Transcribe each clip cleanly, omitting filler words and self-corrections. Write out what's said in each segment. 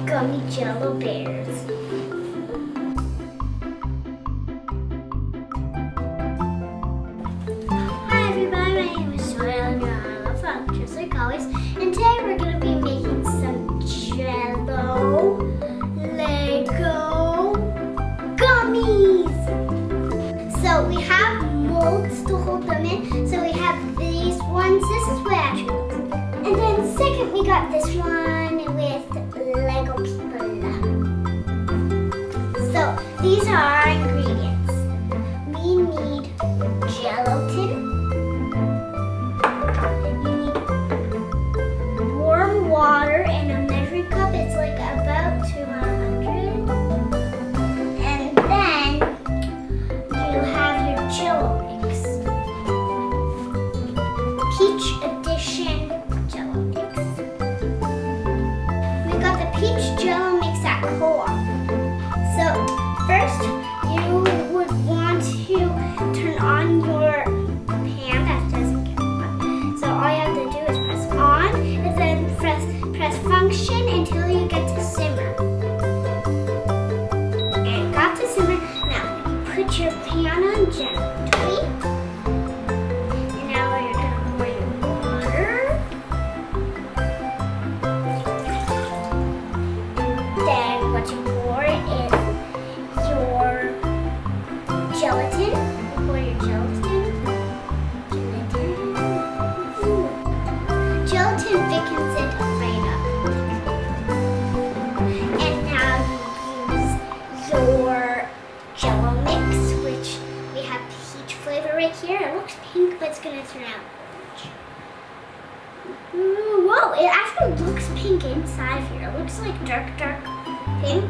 gummy jello bears. Hi everybody, my name is Sawyer and I love fun, just like always. And today we're going to be making some jello Lego gummies. So we have molds to hold them in. So we have these ones. This is what it actually looks like. And then second we got this one with Lego people. So these are our ingredients. We need gelatin. You need warm water in a measuring cup. It's like about 200. And then you have your jello mix. Peach edition jello mix. We got the peach jello mix at Co-op. So first you would want to turn on your pan that doesn't get hot. So all you have to do is press on and then press function until you get to simmer. And it got to simmer. Now put your pan on gently. And now you're going to pour your water. Then what you pour is your gelatin. You pour your gelatin. Gelatin thickens it right up. And now you use your jello mix, which we have peach flavor right here. It looks pink, but it's gonna turn out orange. Ooh, whoa, it actually looks pink inside here. It looks like dark pink.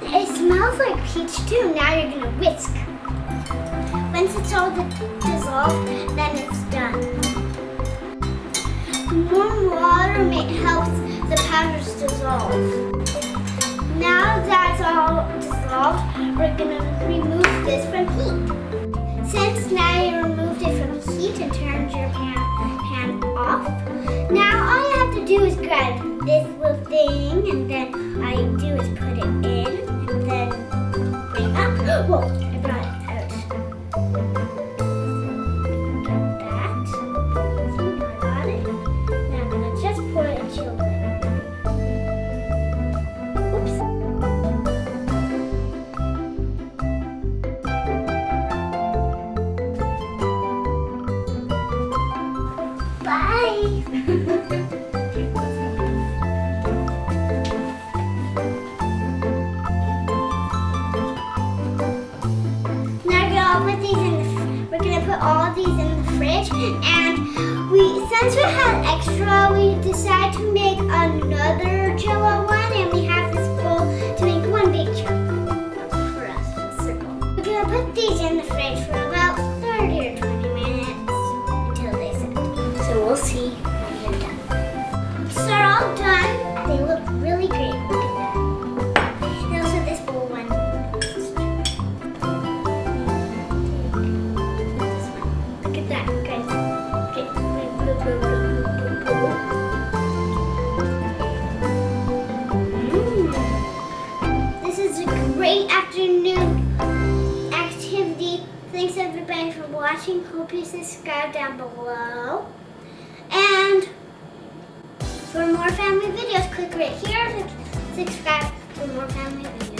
It smells like peach too. Now you're gonna whisk. Once it's all dissolved, then it's done. Warm water helps the powders dissolve. Now that's all dissolved, we're gonna remove this from heat. Since now you removed it from heat and turned your pan off, now all you have to do is grab this little thing, and then all you do is put it in, and then bring up. Whoa, I brought it out. Get that. See, I got it. Now I'm gonna just pour it into your lid. Oops. Bye. We're gonna put all of these in the fridge, and since we had extra, we decided to make another jello one, and we have this bowl to make one big chunk for us, a circle. We're gonna put these in the fridge for about 30 or 20 minutes until they set. So we'll see when they're done. So they're all done. They look really great. Look at that. And also this bowl one. Look at that, guys. Okay. This is a great afternoon activity. Thanks everybody for watching. Hope you subscribe down below. And for more family videos, click right here to subscribe for more family videos.